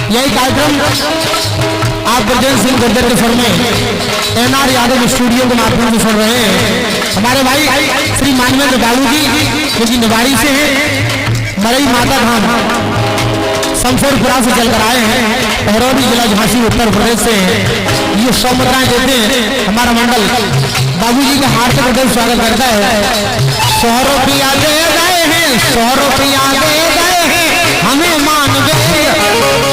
यही कार्यक्रम आप ब्रजेश सिंह गुर्जर के स्वर में एनआर यादव स्टूडियो के माध्यम से सुन रहे हैं। हमारे भाई श्री मानवेंद्र बाबू जी जो कि निवाड़ी से हैं, मरई माता धाम शमशेरपुरा से चलकर आए हैं, बहरौनी जिला झांसी उत्तर प्रदेश से हैं। ये 100 मुद्राएं देते हैं। हमारा मंडल बाबूजी के हार्दिक हृदय स्वागत करता है। 100 रुपया दे गए हैं, 100 रुपया दे गए हैं हमें मानवे,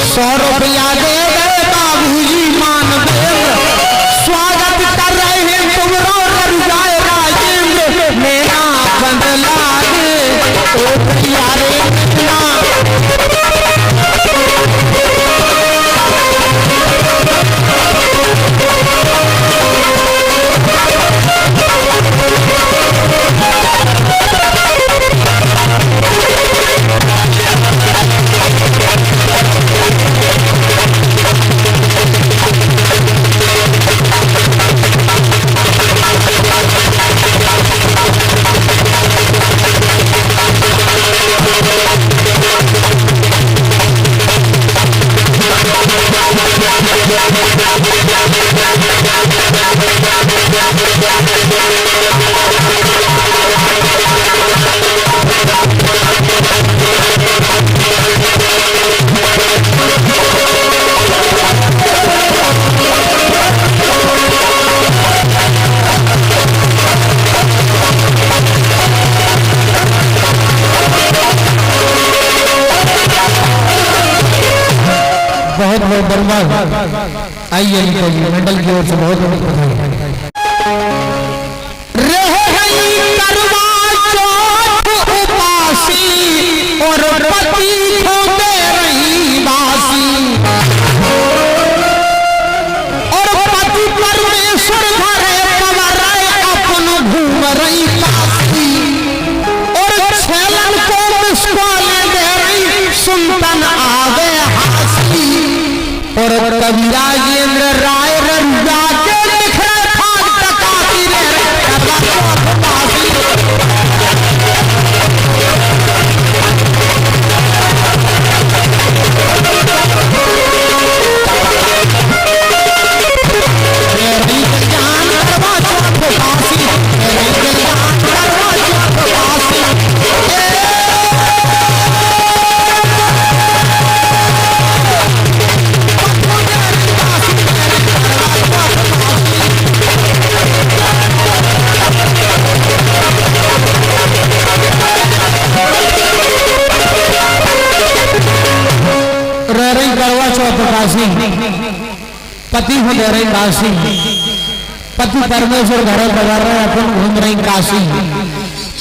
100 रुपया दे गए बाबूजी मानवे, स्वागत कर रहे हैं तुमरो रजाए राजेंद्र, मेरा बंदला दे ओ प्यारे इतना बहुत बहुत धन्यवाद। आइए मंडल की ओर से बहुत बहुत बधाई। और पति खोते रही बासी, और पति परमेश्वर घरे कमरे अपन घूम रही काशी, और छलन को मिसकाले दे रही सुनतन आवे हासी, और कवि राजेंद्र राय रंगा के लिख रहे खाक टकाती रे पति हो दे रही काशी, पति परमेश्वर घर बजा रहे अपन घूम रही काशी,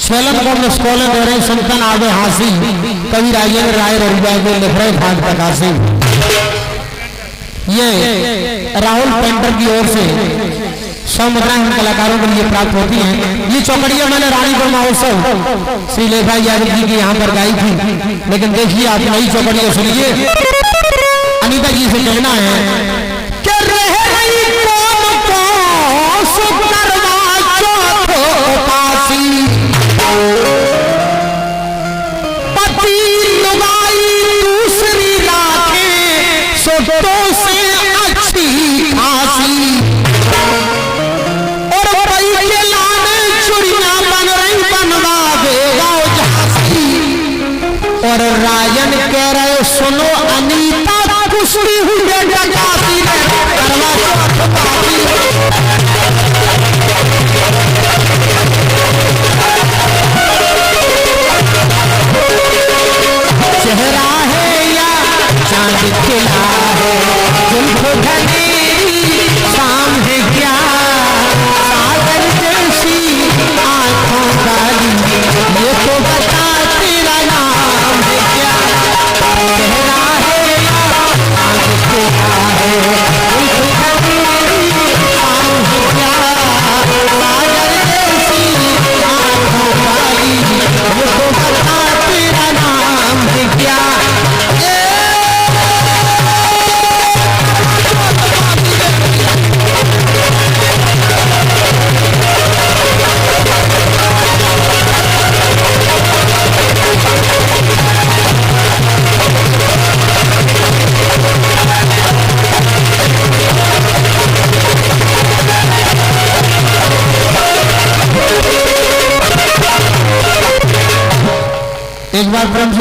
छलन को मिसकॉले दे रही सुनतन आगे हासी, कवि राजेंद्र राय ररुआ के लिख रहे भाग प्रकाशी। ये राहुल पेंटर की ओर से 100 मुद्राएं कलाकारों के लिए प्राप्त होती हैं। ये चौकड़ियां मैंने रानीपुर महोत्सव श्री लेखा यादव जी की यहाँ पर गाई थी, लेकिन देखिए आप नई चौकड़ियां सुनिए। अनीता जी से कहना है कि रह रही कौन को सुकरवा चौथो पासी, पति लुगाई दूसरी राखे सोटो से अच्छी खासी, और पई के लाने चुड़ियां बन रही बनवा देगा झांसी, और राजन कह रहे सुनो अनीता कुश्ती हुई जगाती करवा चौथ पाती, चेहरा है या चांद खिला है, जुल्फ घनेरी शाम है क्या, सागर जैसी आंखों वाली ये तो बता तेरा नाम है क्या, चेहरा है या चांद खिला है, जुल्फ घनेरी शाम है क्या, सागर जैसी आंखों वाली ये तो बता तेरा नाम है क्या।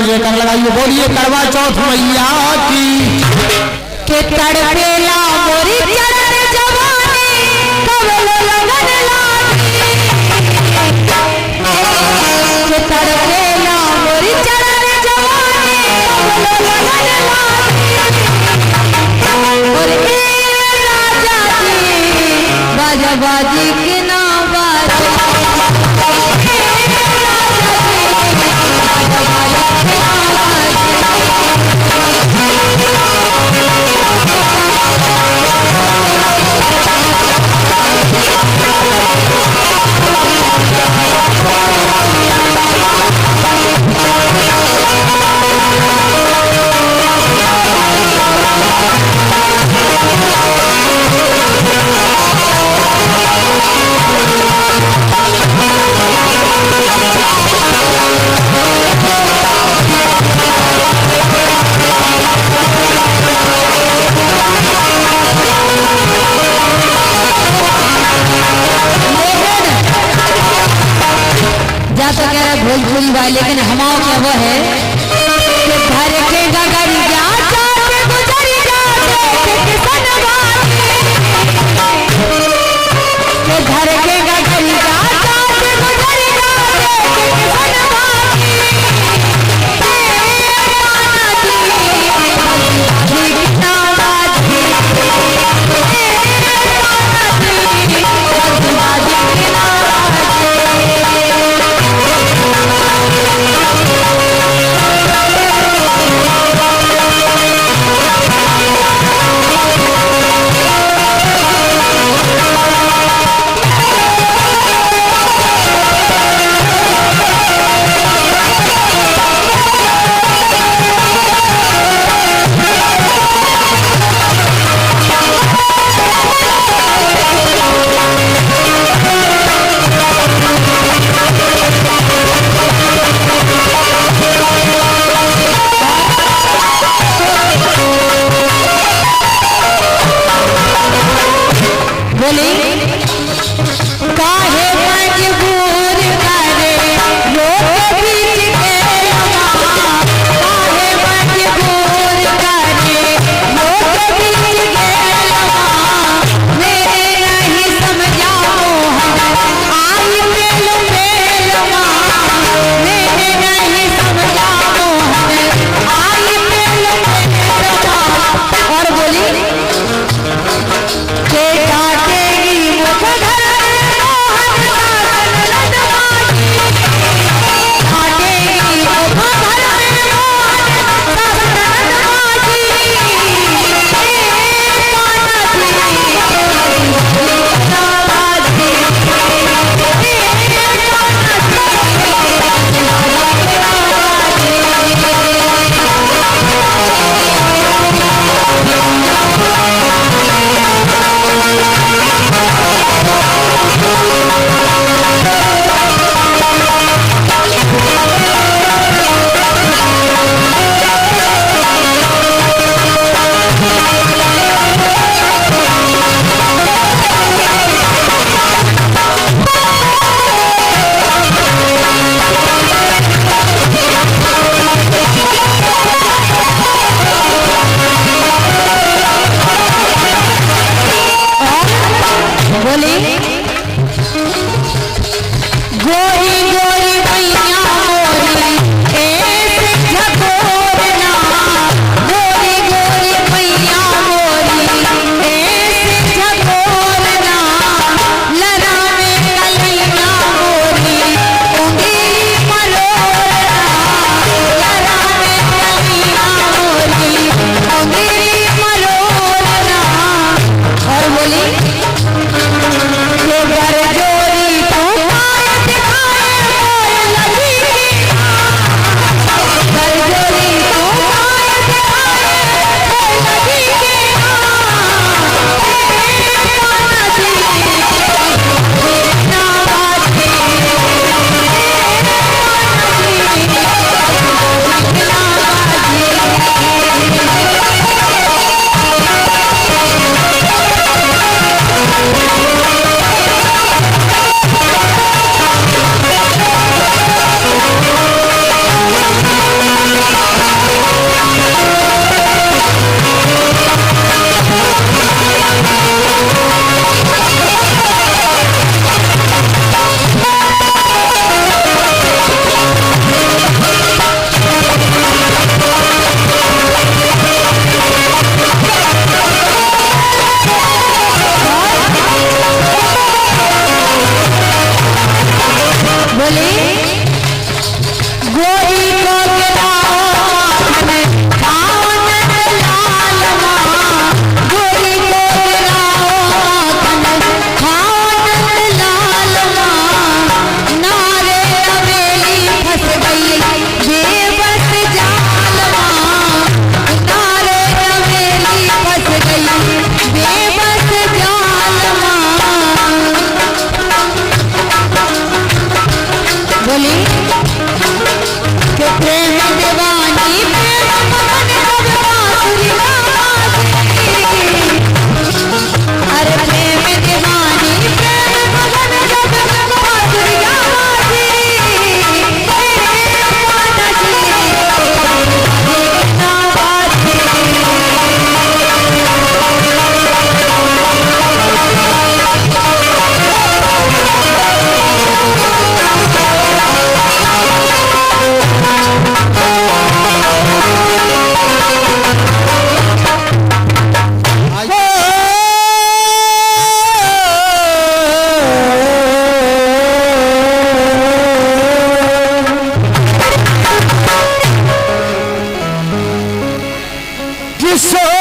में जयकार लगाइए, बोलिए करवा चौथ मैया की। के तड़पेला मोरी चरण जवानी कबल लगन लागी, के तड़पेला मोरी चरण जवानी कबल लगन लागी। और ए राजा जी बाजा बाजी के ना बाजा,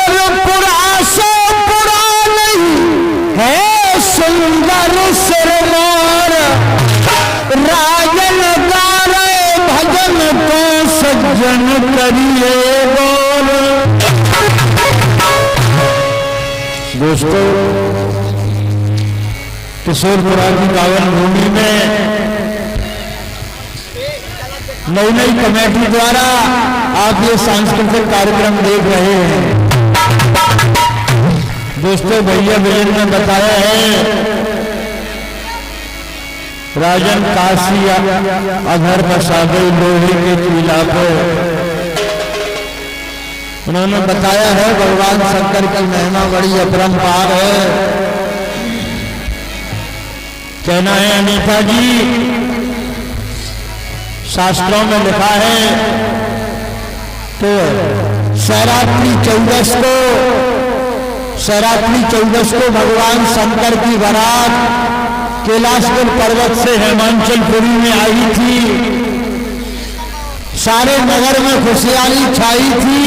और पुरा से पुरा नहीं है सुंदर सिरमौर, राजन गारे भजन को सज्जन करिए बोल। दोस्तों, किशोरपुरा की पावन भूमि में नई नई कमेटी द्वारा आप ये सांस्कृतिक कार्यक्रम देख रहे हैं। दोस्तों, भैया बहन ने बताया है राजन काशी अधर बसा गई लोहे के चूल्हा पर। उन्होंने बताया है भगवान शंकर की महिमा बड़ी अपरंपार है। कहना है अनीता जी, शास्त्रों में लिखा है तो शरात्रि चौदस को भगवान शंकर की बारात कैलाशपुर पर्वत से हिमाचलपुरी में आई थी। सारे नगर में खुशहाली छाई थी,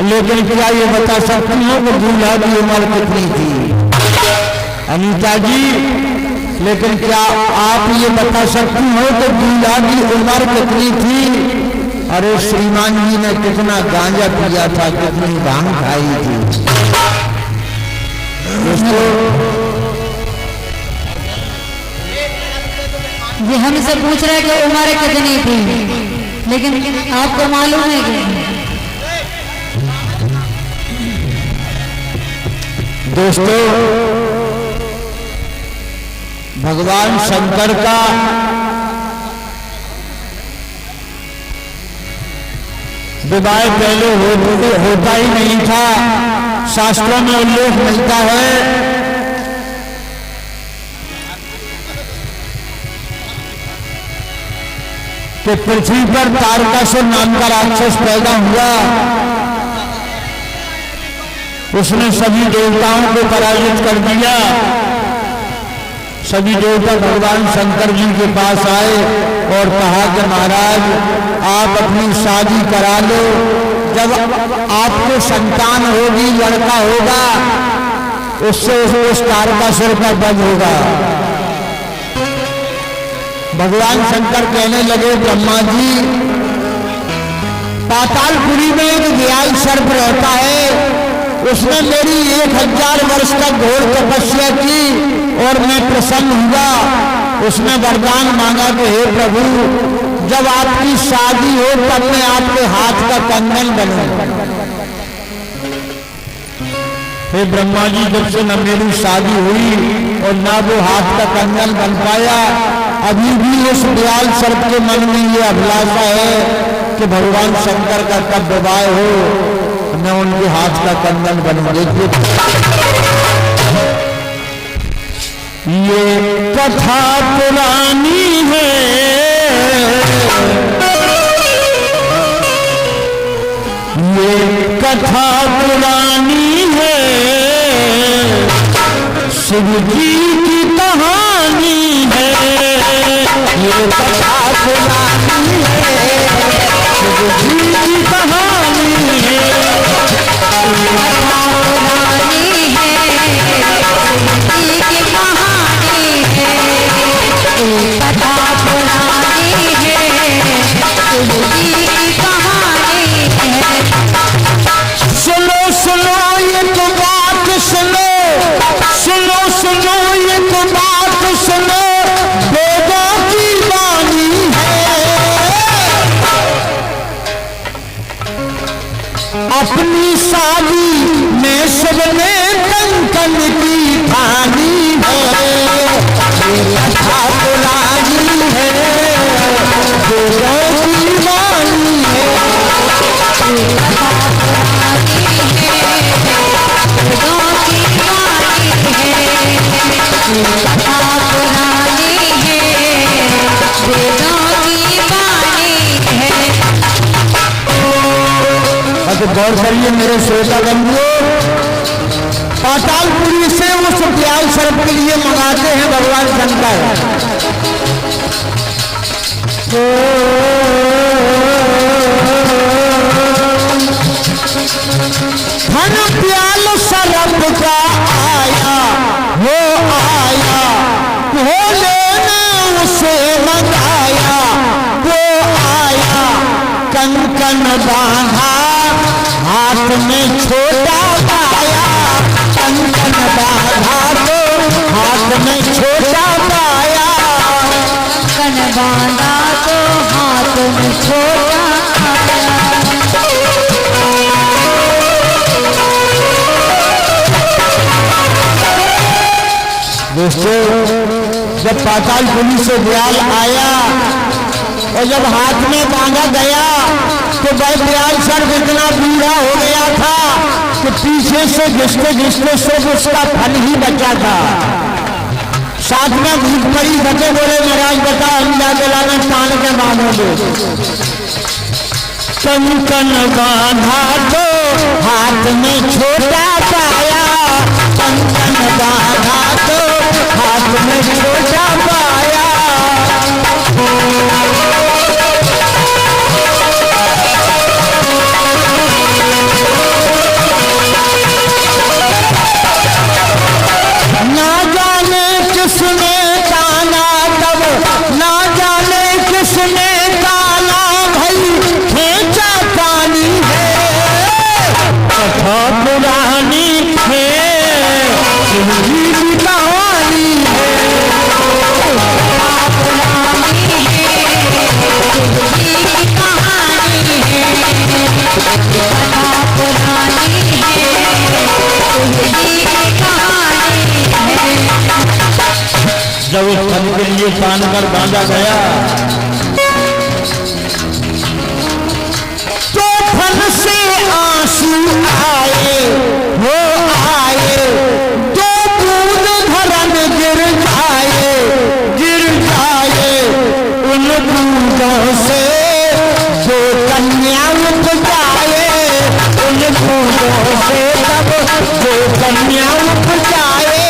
लेकिन क्या ये बता सकती हो कि दूल्हा की उम्र कितनी थी? अनीता जी, लेकिन क्या आप ये बता सकती हो कि दूल्हा की उम्र कितनी थी? अरे श्रीमान जी ने कितना गांजा पिया था, कितनी भांग खाई थी। ये हमसे पूछ रहे कि उम्र कितनी थी, लेकिन आपको मालूम है कि दोस्तों, भगवान शंकर का विवाह पहले होता ही नहीं था। शास्त्रों में उल्लेख मिलता है कि पृथ्वी पर तारकासुर नाम का राक्षस पैदा हुआ। उसने सभी देवताओं को पराजित कर दिया। सभी देवता भगवान शंकर जी के पास आए और कहा कि महाराज, आप अपनी शादी करा लो। जब आपको संतान होगी, लड़का होगा, उससे उस तारकासुर का वध होगा। भगवान शंकर कहने लगे, ब्रह्मा जी, पातालपुरी में एक दयाल सर्प रहता है, उसने मेरी 1000 वर्ष तक घोर तपस्या की और मैं प्रसन्न हुआ। उसने वरदान मांगा कि हे प्रभु, जब आपकी शादी हो तब मैं आपके हाथ का कंगन बनूं। हे ब्रह्मा जी, जब से न मेरी शादी हुई और न वो हाथ का कंगन बन पाया, अभी भी उस दयाल सर्प के मन में ये अभिलाषा है कि भगवान शंकर का कब विवाह हो, मैं उनके हाथ का कंगन बनूं। ये कथा पुरानी है, ये कथा पुरानी है, शिव जी की कहानी है। ये कथा पुरानी है, शिव जी की कहानी है। सुनो सुनो ये तो बात सुनो, सुनो सुनो ये तो बात सुनो, वेदों की वाणी है। अपनी शादी में सबने कंकन की ठानी है। ये कथा पुरानी है, वेदों की वाणी है। गौर करिए मेरे श्रोता बंधुओं, पातालपुरी से उस दयाल सर्प के लिए मंगाते हैं भगवान शंकर। धन प्याल सरप का आया, वो आया, भोले ने उसे मंगाया, वो आया, कंकन बांधा, हाथ में छोटा पाया, कंकन बांधा तो हाथ में छोटा पाया, कंकन बांधा तो हाथ में छोटा पाया। दोस्तों, जब पातालपुरी से दयाल आया और जब हाथ में बांधा गया तो भाई दयाल सर इतना बूढ़ा हो गया था कि पीछे से घिसते घिसते सिर्फ उसका फल ही बचा था। साथ में भूखमरी बचे, बोले महाराज बता हम जाके लाना कान के बांधोगे। कंकन बांधा तो हाथ में छोटा पाया, कंकन बांधा तो हाथ में छोटा पाया। ना जाने किसने ताना तब, ना जाने किसने ताना भाई खींचा पानी है, कथा पुरानी है, जिंदगी की कहानी है, जब उस फल के लिए पान कर बांधा गया तो फल से आंसू आए, वो आए, दो बूंद धरन गिर जाए, गिर जाए, उन बूंदों से जो कन्या उठ जाए, उन बूंदों से तब जो कन्या उठ जाए।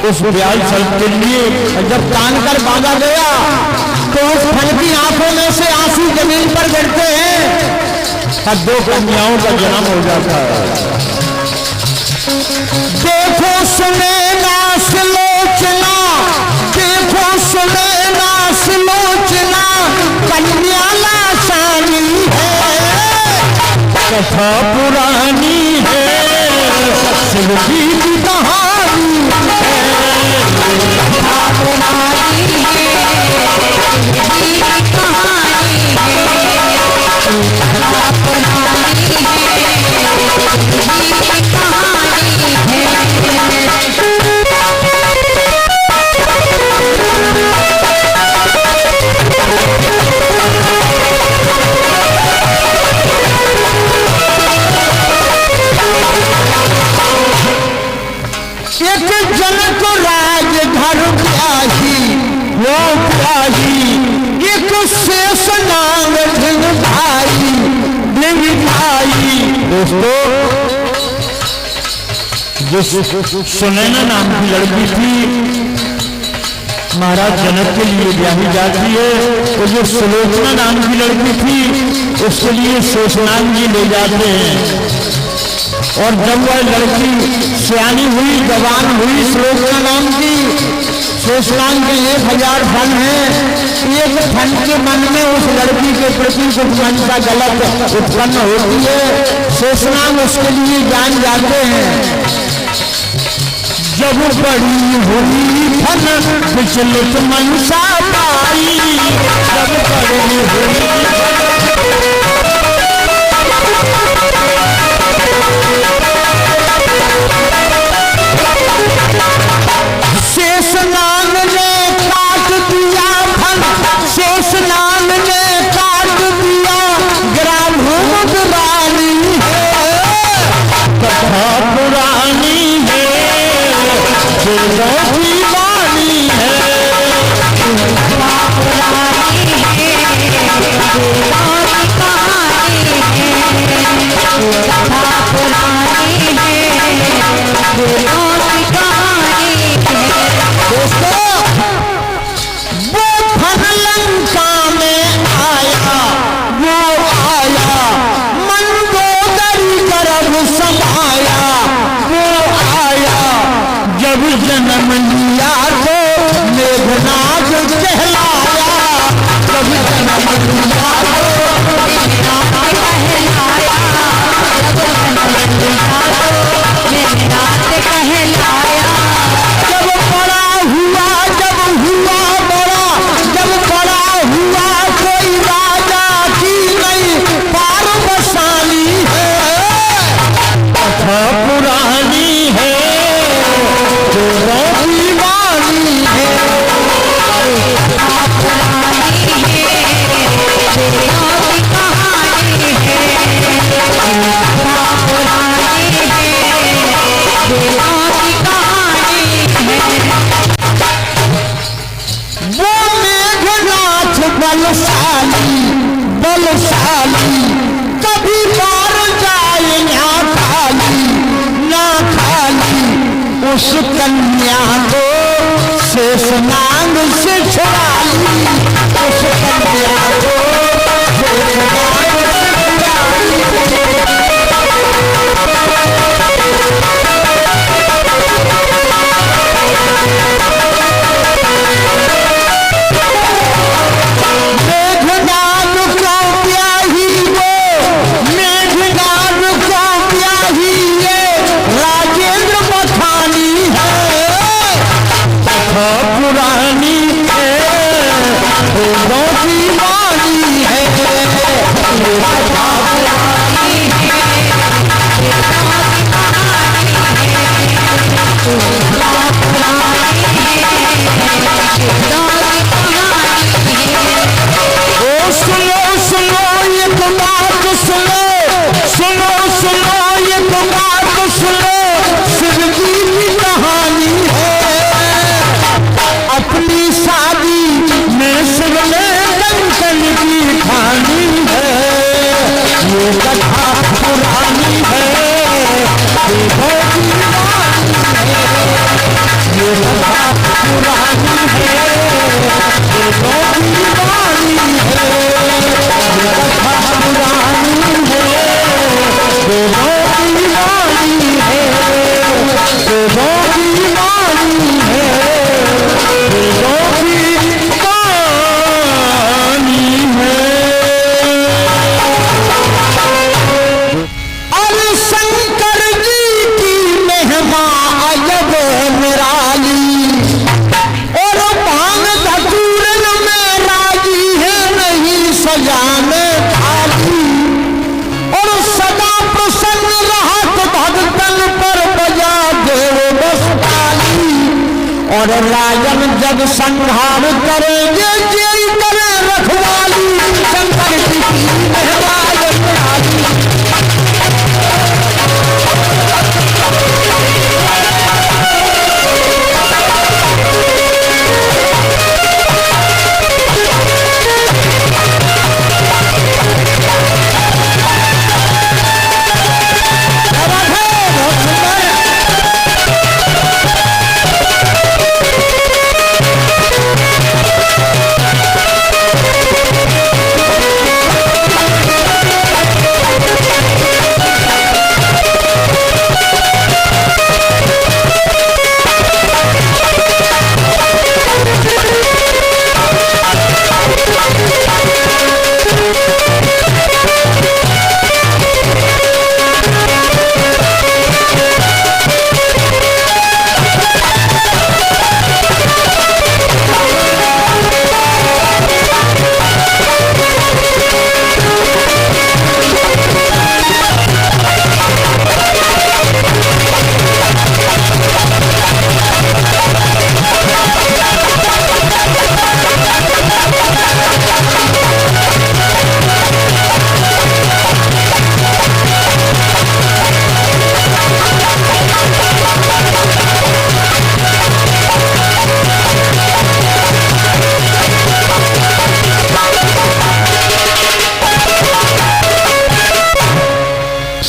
उस दयाल फल के लिए जब तान कर बांधा गया तो उस फल की आंखों में से आंसू जमीन पर गिरते हैं और दो कन्याओं का जन्म हो जाता है। देखो सुने नास लोचना, देखो सुने नास लोचना, कन्या लासानी है, कथा पुरानी है, जिंदगी की कहानी है, कथा पुरानी है, जिंदगी की कहानी है, कथा पुरानी है, जिंदगी की कहानी है। एक जनक राज घर प्याही, वो प्याही, एक शेष नाग धिंग भाई, धिंग भाई। दोस्तों, जो सुनैना नाम की लड़की थी महाराज जनक के लिए ब्याही जाती है, और जो सुलोचना नाम की लड़की थी उसके लिए शेषनाग जी ले जाते हैं। और जब वह लड़की सियानी हुई, जवान हुई, सुलोचना नाम की, शेषनाग के 1000 फन है, एक फन के मन में उस लड़की के प्रति कुछ मनसा गलत उत्पन्न होती है, शेषनाग उसके लिए जान जाते हैं। जब बड़ी हुई फन विचलित मनसा पाई, जब बड़ी हुई शेषनाग ने काट दिया फन, शेषनाग ने काट दिया, ग्राम रानी है, कथा पुरानी है, वेदों की वाणी है, कथा पुरानी है, वेदों की कहानी है, कथा पुरानी है, वेदों की जन्म लिया तो मेघनाद कहलाया, कभी जन्म लिया तो मेघनाद कहलाया, जब बड़ा हुआ बड़ा, जब बड़ा हुआ कोई राजा की नहीं पार बसानी है, कथा पुरानी है जो दीवानी है, वो मेघनाथ बलशाली बलशाली, कभी बार जाए ना खाली, उस कन्या को शेषनाग से छुड़ा ली, उस कन्या को शेषनाग से छुड़ा ली। मेघनाद को ब्याही वो, मेघनाद को ब्याही ये राजेंद्र पठानी है, कथा पुरानी है वो दीवानी है, सुनो सुनो ये बात सुनो, सुनो सुनो ये बात सुनो, शिव जी की कहानी है, अपनी शादी में शिव ने कंचन की ठानी है, ये कथा पुरानी है ये दीवानी है, ये कथा पुरानी है ये दीवानी है, अरे शंकर जी की महिमा अजब निराली, और भांग धतूरन में राजी है नहीं सजाने थाली, और सदा प्रसन्न रहत भक्तन पर बजा देव बस ताली, और राजन जब संहार करेंगे जेल करे रखवाली, शंकर जी की महिमा अजब निराली।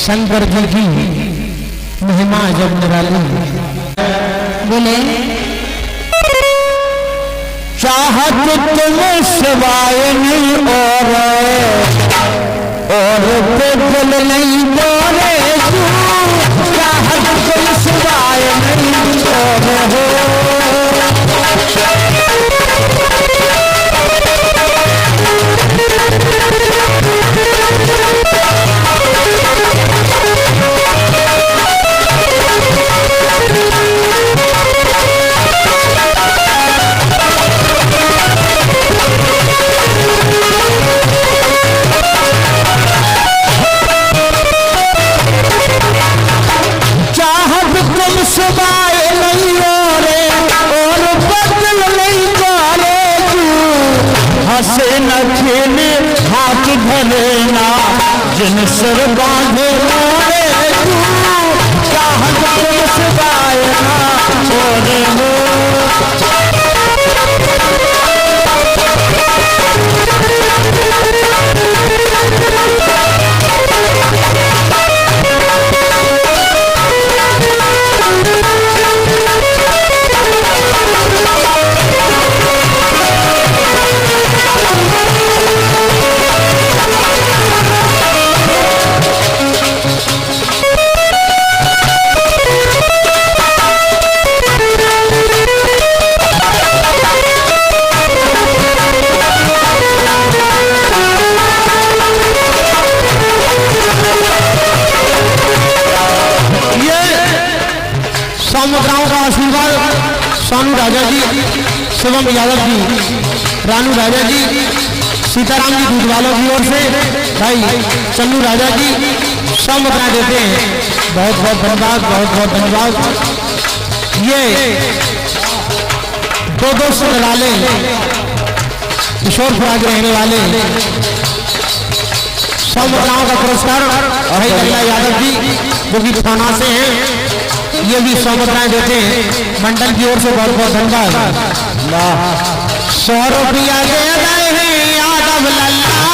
शंकर जी की महिमा जब निराली बोले चाहत तुम सिवाय नहीं और पे दिल नहीं बोले चाहत तुम सिवाय नहीं और सिर बांधे मोरे तू क्या हजम सिवाय ना मोरे हो। मुद्राओं का आशीर्वाद सोनू राजा जी, शिवम यादव जी, रानू राजा जी, सीताराम जी दूध वालों की ओर से भाई चन्नू राजा जी 100 मुद्राएं देते हैं। बहुत बहुत धन्यवाद, बहुत बहुत धन्यवाद। ये दो सुनने वाले किशोरपुरा के रहने वाले 100 मुद्राओं का पुरस्कार भाई कल्ला यादव जी जो कि थाना से हैं, ये भी 100 मुद्राएं देते हैं मंडल की ओर से। बहुत बहुत धन्यवाद। 100 रुपया दे गए हैं यादव लल्ला,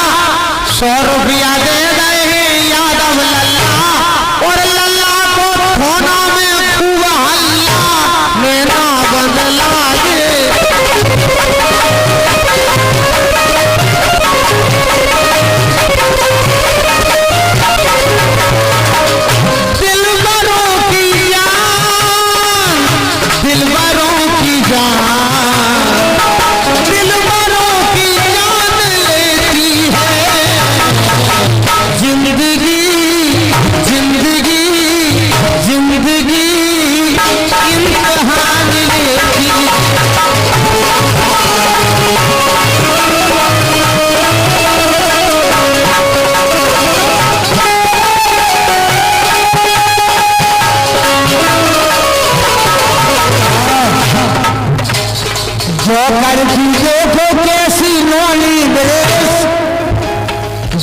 100 रुपया दे गए हैं यादव लल्ला, और लल्ला को थाना में खूब हल्ला मेरा बदला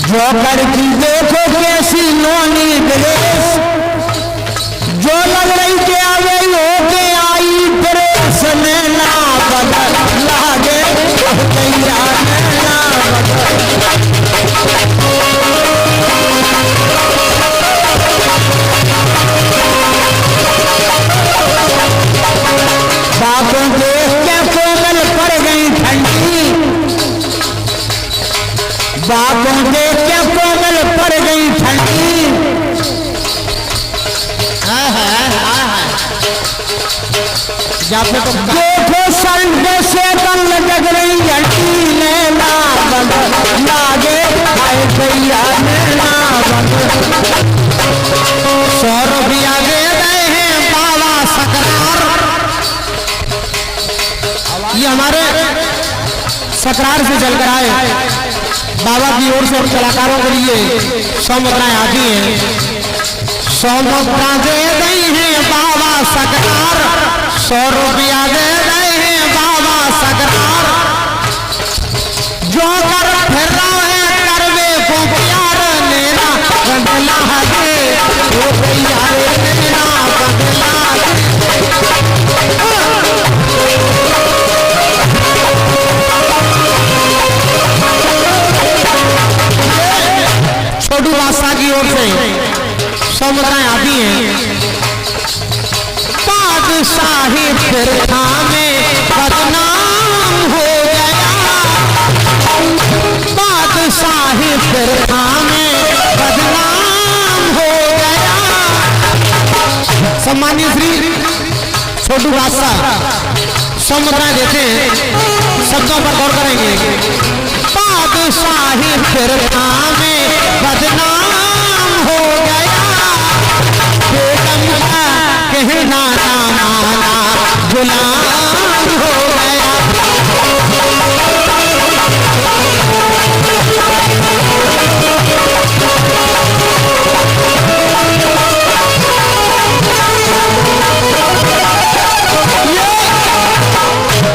जोकर की देखो कैसी नोनी ड्रेस, जो लग रही के आवे हो के आई ड्रेस में ना बदल लागे ना बातों देख के कोमल पड़ गई ठंडी, बातों देख के कोमल पड़ गई ठंडी। देखो संडे से कल लग रही घंटी नैना बंद लागे आए भैया नैना बंद। 100 रुपया दे गए हैं बाबा सकरार, ये हमारे सकरार से चलकर आए बाबा की ओर से कलाकारों के लिए 100 मुद्राएं आती हैं। 100 मुद्रा दे गई हैं बाबा सकरार, 100 रुपया दे गए हैं बाबा सकरार, जो कर फिर रहा है करवे को प्यार मेरा बदला है वो प्यार मेरा बदला छोटू बादशाह की ओर से 100 मुद्राएं आती हैं। बादशाही फिर में बदनाम हो गया, बादशाही फिर में बदनाम हो गया। सम्मानीय श्री छोटू बादशाह 100 मुद्राएं देते हैं, शब्दों पर गौर करेंगे। बादशाही फिर में बदनाम हो गया, बेगम का कहना ना माना गुलाम हो गया।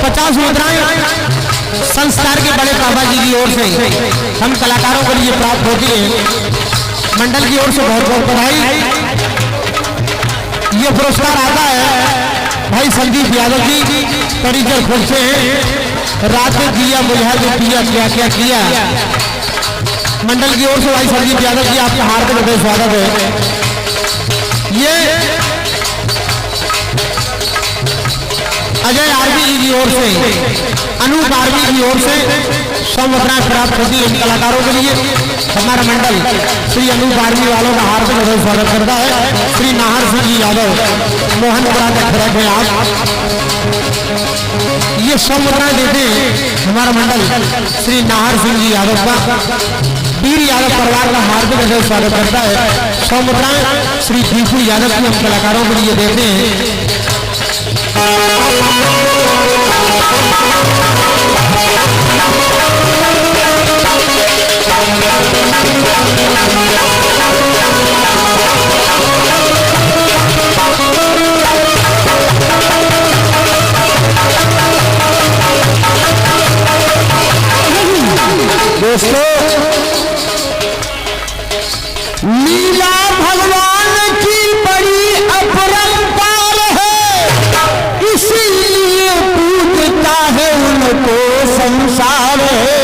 पचास मुद्राएं संस्कार के बड़े बाबा जी की ओर से हम कलाकारों के लिए प्राप्त होती है। मंडल की ओर से बहुत बहुत बधाई। ये पुरस्कार आता है भाई संदीप यादव जी परिजन खुद से हैं। रात में दिया बुझा जो किया क्या क्या किया। मंडल की ओर से भाई संदीप यादव जी आपका हार्दिक बधाई स्वागत है। ये अजय आरबी जी की ओर से अनूप आरबी की ओर से संवत्सराएं प्राप्त होती इन कलाकारों के लिए हमारा मंडल श्री अनूप आर्मी वालों का हार्दिक बधाई स्वागत करता है। श्री नाहर सिंह जी यादव मोहनपुरा के खड़क हैं आप। ये संवत्सराएं देते हैं हमारा मंडल श्री नाहर सिंह जी यादव का वीर यादव परिवार का हार्दिक बधाई स्वागत करता है। संवत्सराएं श्री दीपू यादव की हम कलाकारों के लिए देते हैं। दोस्तों लीला भगवान की बड़ी अपरंपार है, इसीलिए पूजता है उनको संसार है।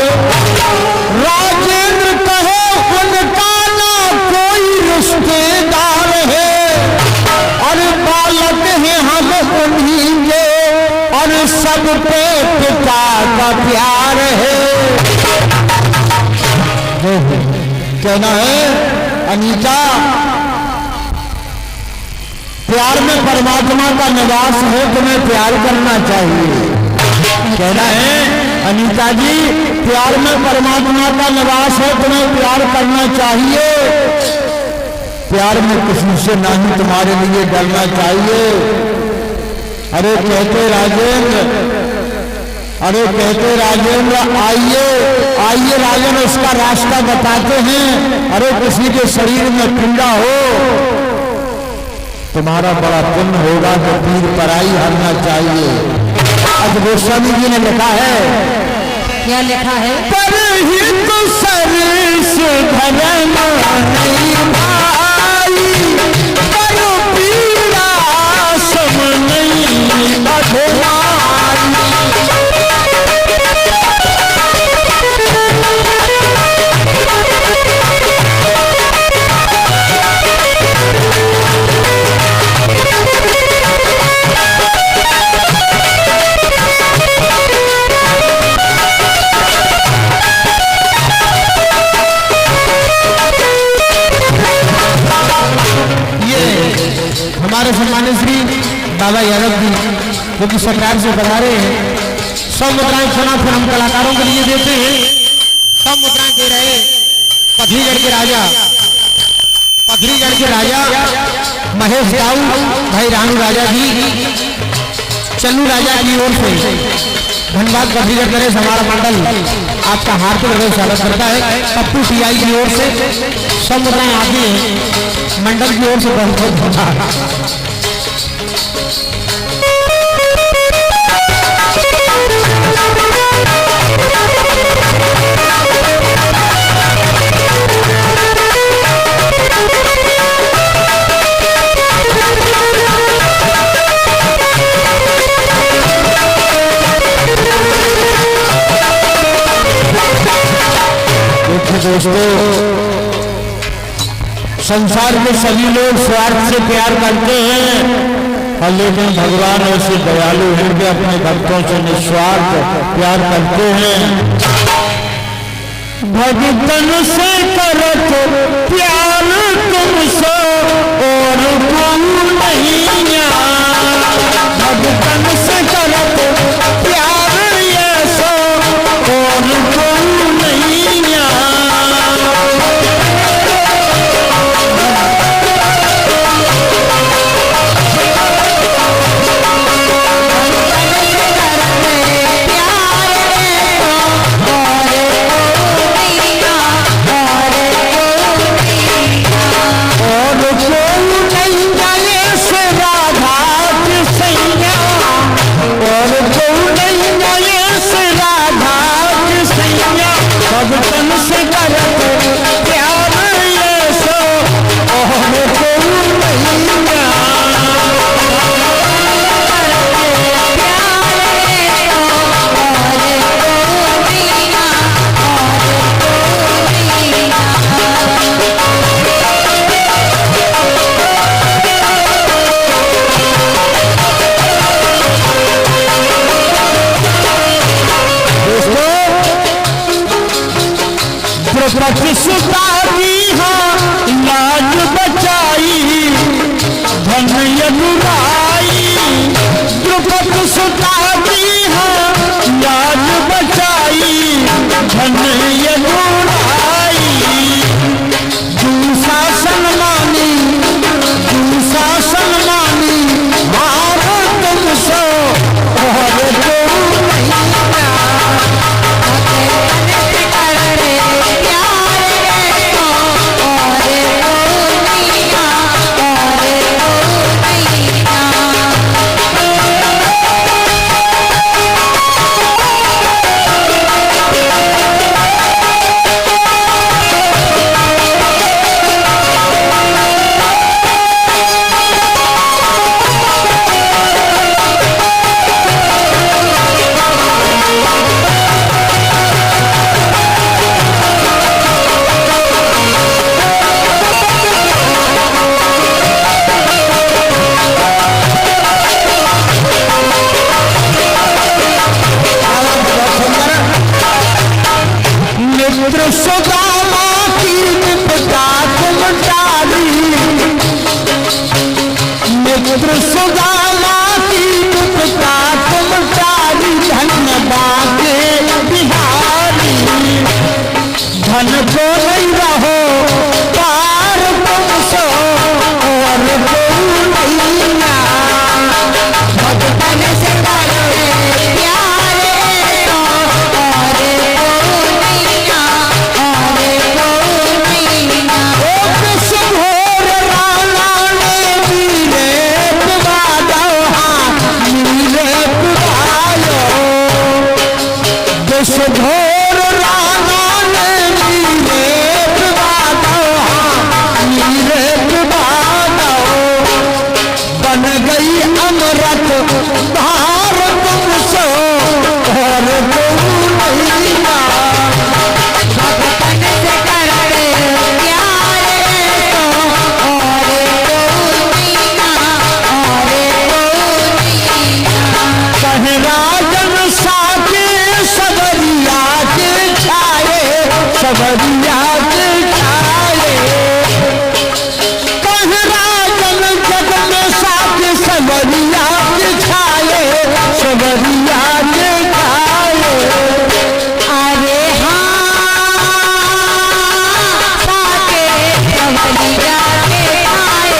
राजेंद्र कहे उनका ना कोई रिश्तेदार है, और बालक है हम उन्हीं के, और सब पे पिता का प्यार है। कहना है अनीता प्यार में परमात्मा का निवास है, तुम्हें प्यार करना चाहिए। कहना है अनीता जी प्यार में परमात्मा का निवास है, तुम्हें प्यार करना चाहिए। प्यार में किसी से नहीं तुम्हारे लिए डरना चाहिए। अरे कहते राजेंद्र आइए आइए राजन उसका रास्ता बताते हैं। अरे किसी के शरीर में पीड़ा हो तुम्हारा बड़ा पुण्य होगा तो पीर पराई हरना चाहिए। आज गोस्वामी जी ने लिखा है, क्या लिखा है? पर ही तो सरिस धरना नहीं भाई, पर पीड़ा सम नहीं बधवाई। हमारे सम्मानित श्री बाबा यादव जी जो कि सरकार से बता रहे हैं, सब मुद्राएं पुनः फिर हम कलाकारों के लिए देते हैं। सब मुद्राएं दे रहे पथरीगढ़ के राजा महेश दाऊ भाई रानू राजा जी चन्नू राजा की ओर से धन्यवाद। पथरीगढ़ करे हमारा मंडल आपका हार्दिक बधाई स्वागत करता है। पप्पू टीआई की ओर से सब मुद्राएं आती हैं मंडल की ओर से बहुत बहुत धन्यवाद। दोस्तों संसार में सभी लोग स्वार्थ से प्यार करते हैं, और लेकिन भगवान ऐसे दयालु हैं कि अपने भक्तों से निस्वार्थ प्यार करते हैं। भगतन से करत प्यार तुमसे और कोई नहीं, भगतन से करत प्यार ऐसा और कोई नहीं। और कोई नहीं जाने से राधा द्रुपद सुता की हाँ लाज बचाई धन यदुराई द्रुपद सुता की हाँ लाज बचाई धन यदुराई दूसरा सन्मानी हार तुमसे और सुदामा की विपदा तुम टाली मित्र सुदामा की विपदा तुम टाली धन बाके बिहारी धन को नहीं रहो पार तुमसे और कोई नहीं ना भगवान से घोर राना ने नीरे बन गई अमृत धार तुमसे और नहीं ना कहे राजन साके सबरिया के छाए कहे राजन जग में साके सबरिया के छाए अरे हाँ साके सबरिया के छाए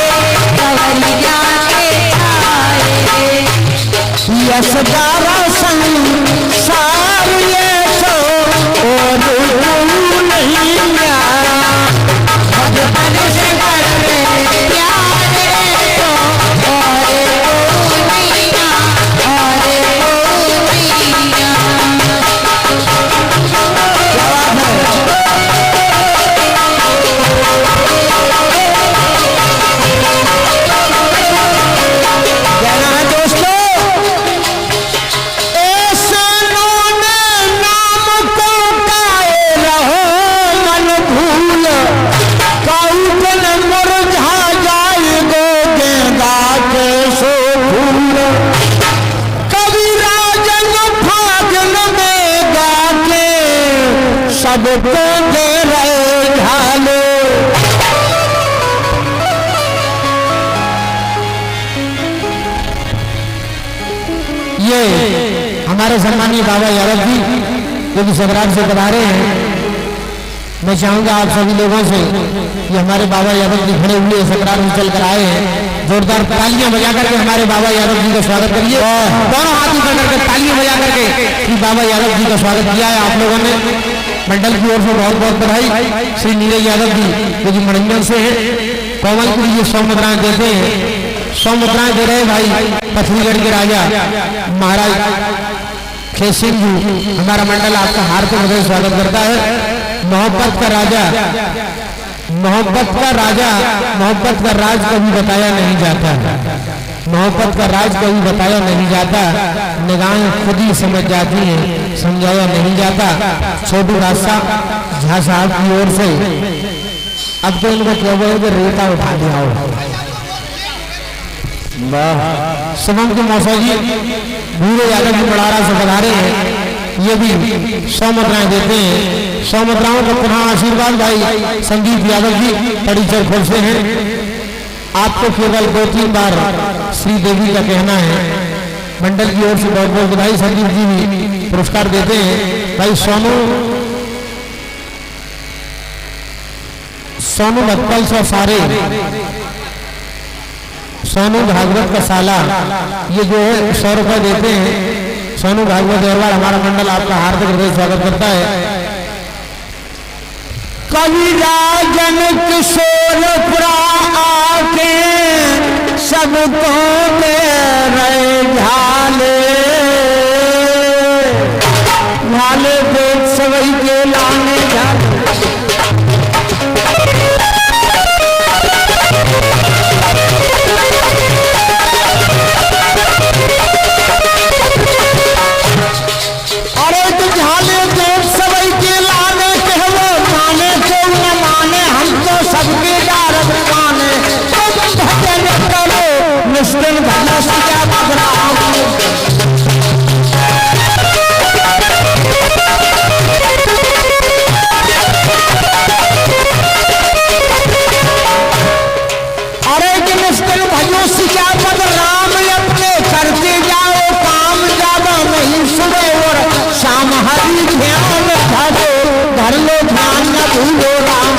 यशदारा संसार ये सो और नहीं भगवान से सबको दे रहे ढालो ये हमारे सम्मानीय बाबा यादव जी जो कि सगरार से बता रहे हैं। मैं चाहूंगा आप सभी लोगों से कि हमारे बाबा यादव जी खड़े हुए सगरार में चल कर आए हैं, जोरदार तालियां बजा करके हमारे बाबा यादव जी का स्वागत करिए। दोनों हाथ ऊपर करके तालियां बजा करके कि बाबा यादव जी का स्वागत किया है आप लोगों ने। मंडल की ओर से बहुत बहुत बधाई। श्री नीरज यादव जी जो कि मनोरंजन से है, कोमलपुर जी 100 मुद्राएं देते हैं, 100 मुद्राएं दे रहे भाई पथरीगढ़ के राजा महाराज खेत सिंह जी। हमारा मंडल आपका हार्दिक हृदय स्वागत करता है। मोहब्बत का राजा, मोहब्बत का राजा, मोहब्बत का राज कभी बताया नहीं जाता, मोहब्बत का राज कभी बताया नहीं जाता, निगाहें खुद ही समझ जाती हैं, समझाया नहीं जाता। छोटू रास्ता झा साहब की ओर से अब तो इनको क्या बोले कि रेता उठा दिया हो। सुमन के मौसा जी भूरे यादव की बड़ारा से बता रहे हैं, ये भी 100 मुद्राएं देते हैं। 100 मुद्राओं का पुनः आशीर्वाद भाई संदीप यादव जी परिचय खोल से हैं। आपको केवल 2-3 बार श्री देवी का कहना है। मंडल की ओर से बहुत बहुत बधाई। संदीप जी भी पुरस्कार देते हैं। भाई सोनू भटकल से सारे सोनू भागवत का साला ये जो है 100 रुपए देते हैं। सोनू भागवत दरबार हमारा मंडल आपका हार्दिक हृदय स्वागत करता है। कविराजन किशोर आके सबको दे रहे झाले झाले देख सवई के लाने झाले मुश्किल भला सजा बदला अरे कि मुश्किल भलो सिया बदलाम अपने करते जाओ काम ज्यादा नहीं सुने और शाम हरी ध्यान धरो धर लो ध्यान न भूलो राम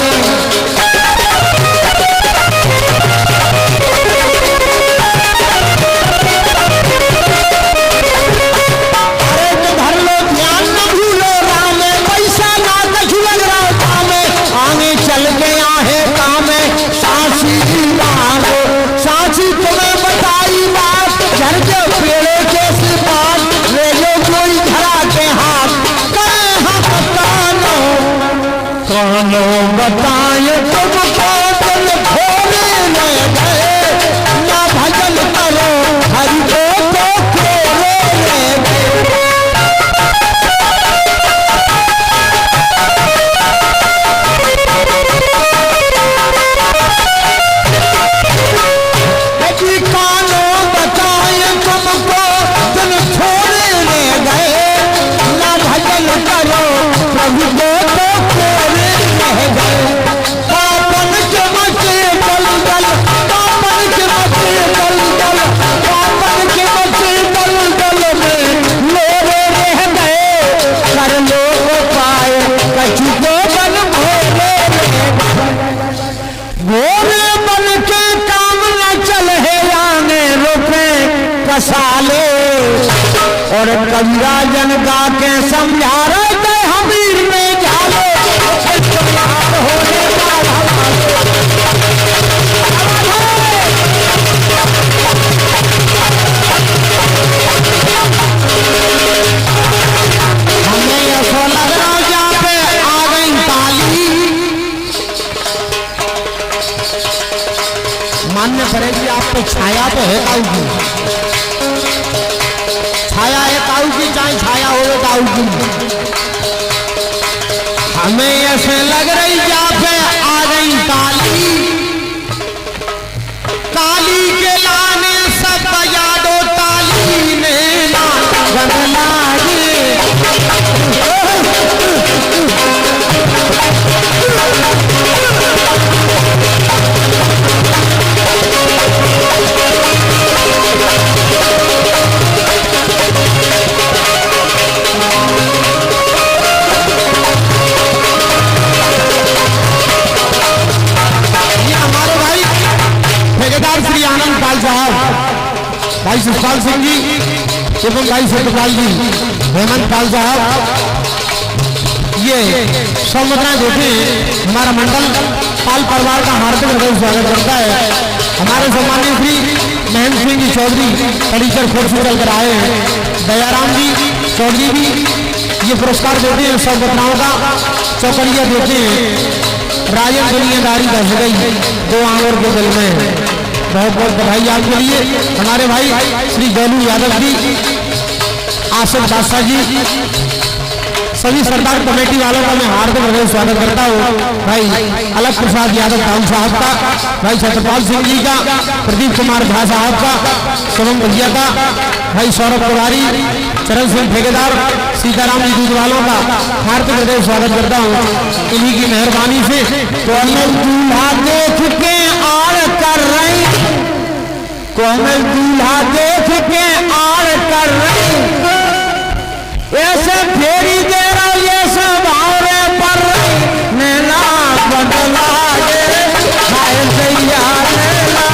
बताए तुमको दिल खोले न गए ना भजन करो हरि को तो खोले न गए। कानों बताए तुमको दिल छोड़े न गए ना भजन करो प्रभु को तो खोले न गए। पापन के मचे दलदल पापन के मचे दलदल पापन के मचे दलदल में लोरे रह गए कर लो पाए कछु को बन भोले भोले बन के काम न चल है आने रुके कसाले और कविराजन गा के समझा रहे थे हमीर में झालो होने हमें ऐसा लग रहा जहाँ पे आ गई ताली मानने पड़ेगी आपको। छाया तो है काऊ की छाया है काऊ की चाहे छाया हो काऊ की। हमें ऐसे लग रही जहाँ पे आ गई ताली काली के लाने सब बजा दो ताली ने ना गनलागे श्री आनंद पाल साहब भाई सुखपाल सिंह जी एवं भाई सत्यपाल जी हेमंत पाल साहब ये 100 मुद्राएं देते हैं। हमारा मंडल पाल परिवार का हार्दिक हृदय स्वागत करता है। हमारे सम्मानीय श्री महेंद्र सिंह जी चौधरी परिचर खोर से चलकर आए हैं। दयाराम जी चौधरी भी ये पुरस्कार देते हैं 100 मुद्राओं का चौकड़िया देते हैं। राजन दुनियादारी धस गई 2 आंगूर के दिल में। बहुत बहुत बधाई आपके लिए। हमारे भाई श्री गोलू यादव जी आसिफ बादशाह जी सभी सरदार कमेटी वालों का मैं हार्दिक हृदय स्वागत करता हूँ। भाई अलग प्रसाद यादव टाउन साहब का, भाई छत्रपाल सिंह जी का, प्रदीप कुमार झा साहब का, शुभम भैया का, भाई सौरभ तिवारी, चरण सिंह ठेकेदार, सीताराम जी दूध वालों का हार्दिक हृदय स्वागत करता हूँ। इन्हीं की मेहरबानी से कोमल दूल्हा देख के आड़ कर रही, कोमल दूल्हा देख के आड़ कर रही, ऐसे फेरी दे रहा ये सब भावरे पर रही, नैना बदला गे हाय दैया नैना।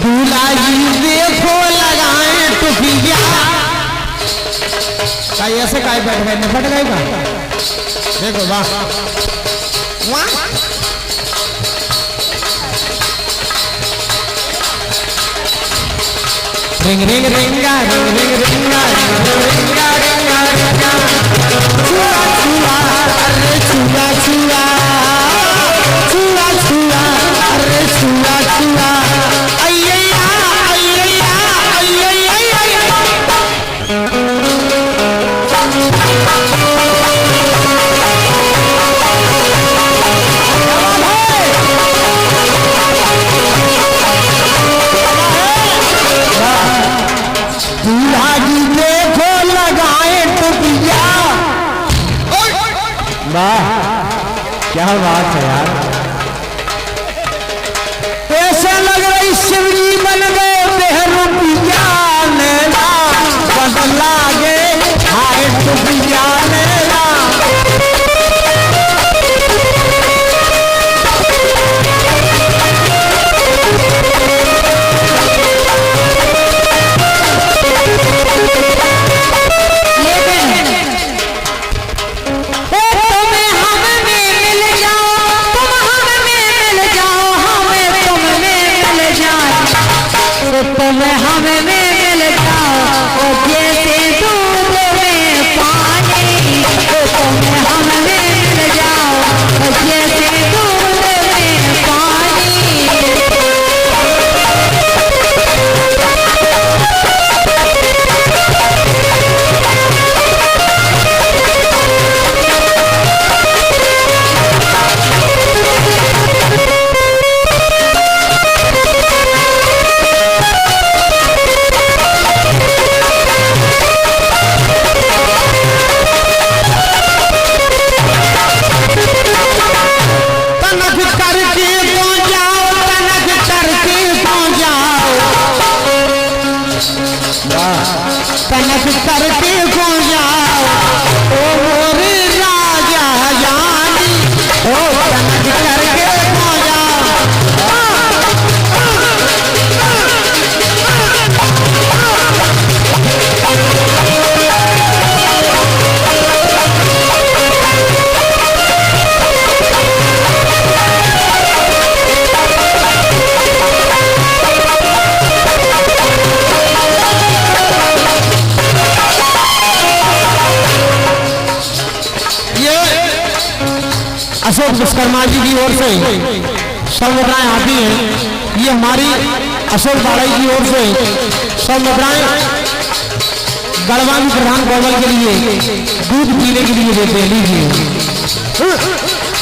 दूल्हा जी देखो लगाए टुकिया, ऐसे काय बैठ गए निपट गए का देखो वाह वाह। रिंग रिंग रिंगा रिंग रिंग रिंगा रिंगा रिंगा रिंगा छुआ छुआ अरे छुआ छुआ छुआ छुआ अरे छुआ छुआ अय्या अय्या अय्या दूल्हा जी देखो लगाए टुकिया। वाह क्या बात है यार, ऐसे लग रही शिवजी बन गए बेहरूपिया, नैना बदला गे हाय टुकिया नैना। तुम्हें हमें मिल जाओ जैसे दूध में पानी, तुम्हें हमें मिल जाओ जैसे दूध में पानी। कनक करके को जाओ ओ मोरे राजा जानी, ओ कनक करके को जाओ। अशोक विश्वकर्मा जी की ओर से सब मुद्राएं आती हैं। ये हमारी अशोक बाड़ाई की ओर से सब मुद्राएं गढ़वाली प्रधान गोवल के लिए दूध पीने के लिए देते हैं। लीजिए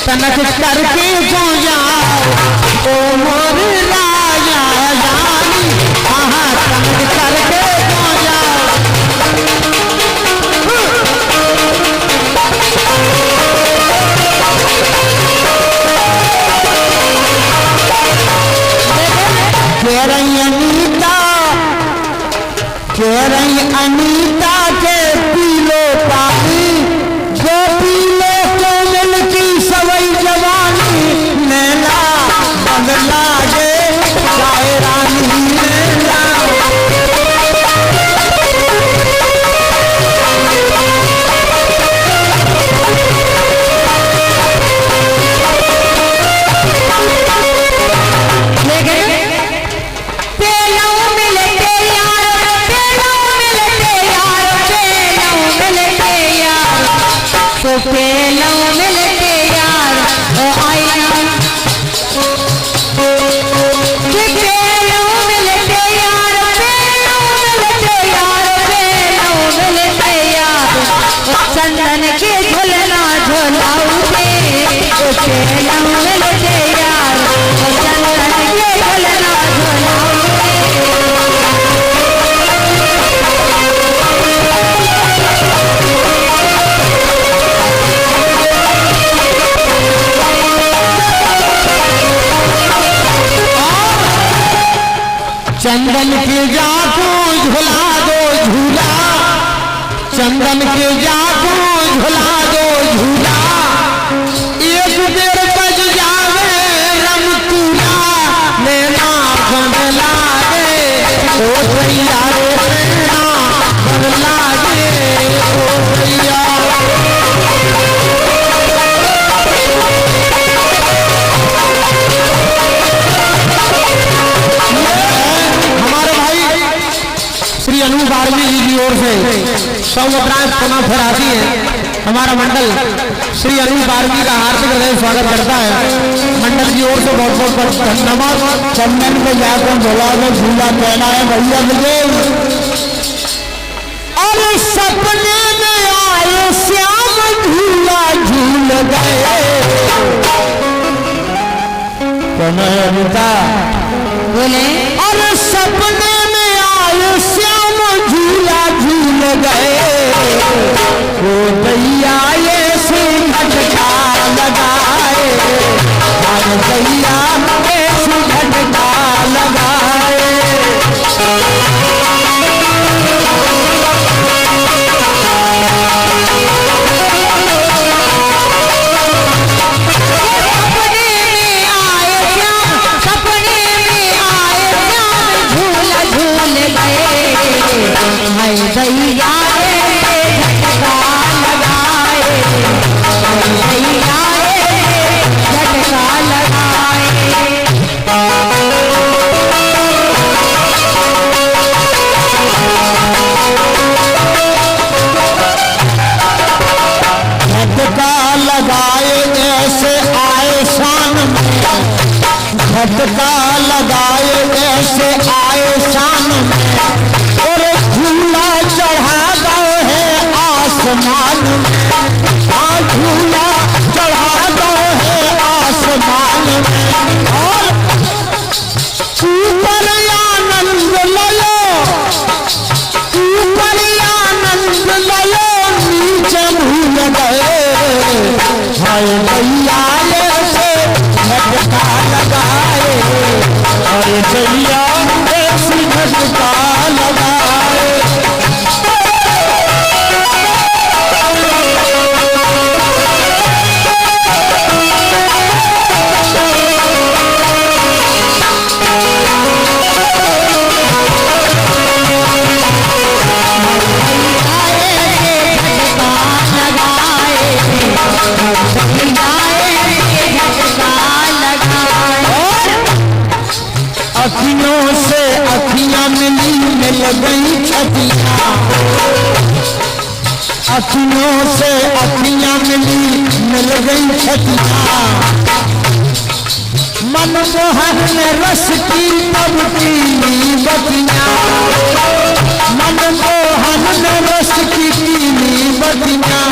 कनक करके को जाओ ओ मोरे राजा जानी, हाँ कनक करके को जाओ। कह रही अनीता के पीलो पानी, जो पीले को मिलती सवई जवानी, नैना बदला गे चाहे रानी नैना। पेलों मिल चंदन के झोलना झोलाऊ दे ओ चेला मिल दे यार ओ चंदन के झोलना झोलाऊ चंदन के जाको झुला दो झूला, चंदन के जाको झुला दो झूला, एक बेर बज जावे रमतूला, नैना बन लागे ओ भैया रे, नैना बन लागे ओ भैया। श्री अनु बारमी जी की ओर से सौराज पुनः फराती है। हमारा मंडल श्री अनु बारमी का हार्दिक हृदय स्वागत करता है। मंडल की ओर से बहुत बहुत धन्यवाद। चंदन पे जाकर झोला में झूला कहना है भैया मुझे। और सपने में आए श्याम झूला झूल गए, कहना है अनिता बोले और सपने में आए श्याम झूला झूल गए, वो भैया ये से झटका लगाए, और भैया ये से झटका लगाए। भैया झटका लगाए, भैया झटका लगाए। झटका लगाए ऐसे आए शान में, झटका लगाए ऐसे आए शान में, और झूला चढ़ा दो है आसमान में, हाँ झूला चढ़ा दो है आसमान में, और ऊपर आनंद लयो, ऊपर आनंद लयो, नीचे भूल गए, हाय भैया से झटका लगाए, और भैया ऐसी झटका लगाए। अखियों से अखियां मिली मिल गई छतियां, अखियों से अखियां मिली मिल गई छतियां, मनमोहन ने रस की तब की बतियां, मनमोहन ने रस की बतियां,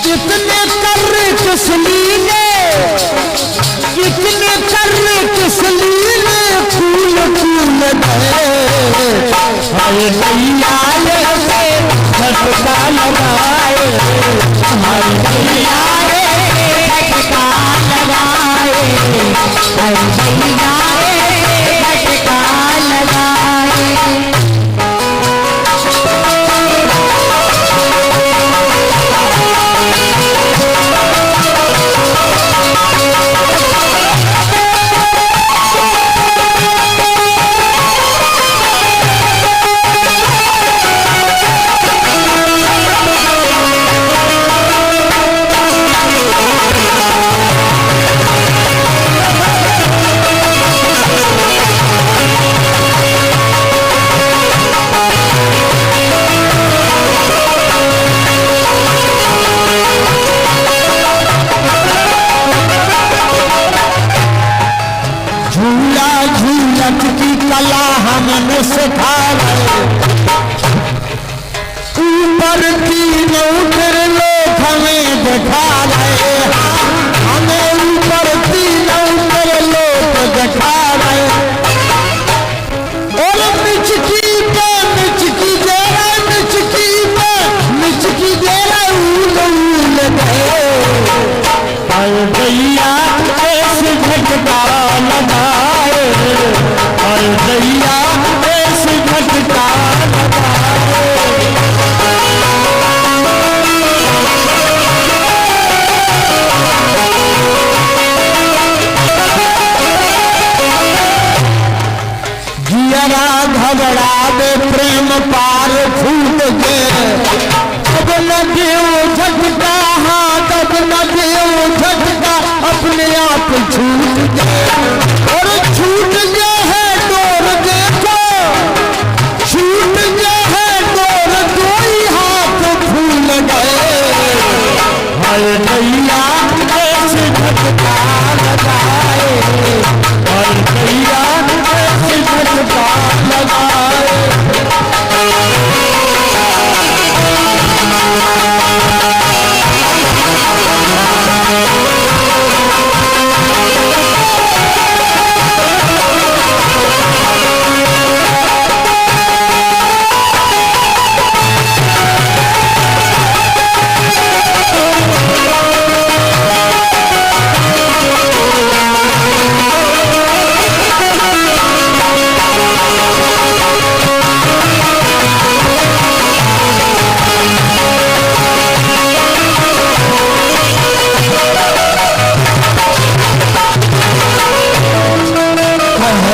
कितने कर किस लीले, कितने कर किस लीले, फूल फूल गए, हाय भैया से झटका लगाए, हाय भैया झटका लगाए, हाय भैया झटका लगाए। बैठा रहे, हमें ऊपर तीनों पर लोट बैठा रहे। और मिचकी पे मिचकी दे रहे, मिचकी पे मिचकी दे रहे, ऊल ऊल गए। अरे भैया ऐसे झटका लगाए, अरे भैया ऐसे झटका लगाए। जियरा घबरा दे प्रेम पार फूट गए, अब न देव झटका, हाँ तब न देव झटका, अपने आप छूट गए। और छूट गया है डोर देखो, छूट गया है डोर, दो ही हाथ फूल गए। हर भैया ऐसे झटका लगाए, हर भैया ऐसे झटका लगाए।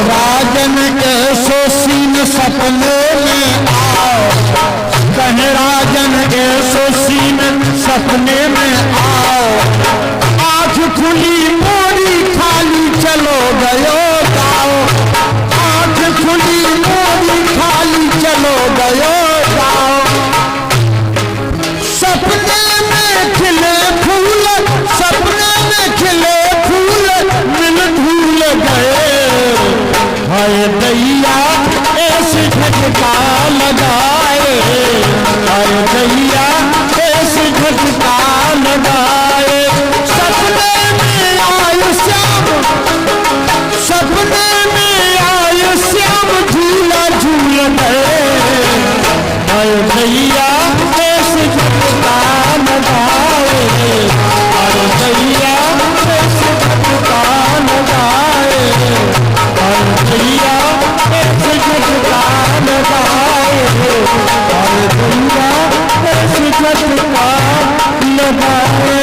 राजन के सोसीन सपने में आओ, कहे राजन के सोसीन सपने में आओ। आँख खुली मोरी खाली चलो गयो गाओ, आँख खुली मोरी खाली चलो गयो गाओ। सपने में खिले फूल, सपने में खिले फूल, मिल धूल गए। हाय दैया ऐसे झटका लगाए, हाय दैया ऐसे झटका लगाए। सपने में आए श्याम, सपने में आए श्याम, झूला झूल गए। हाय दैया ऐसे झटका लगाए, हाय दैया ऐसे झटका लगाए, हाय दैया ऐसे झटका लगाए, हाय दैया ऐसे झटका लगाए।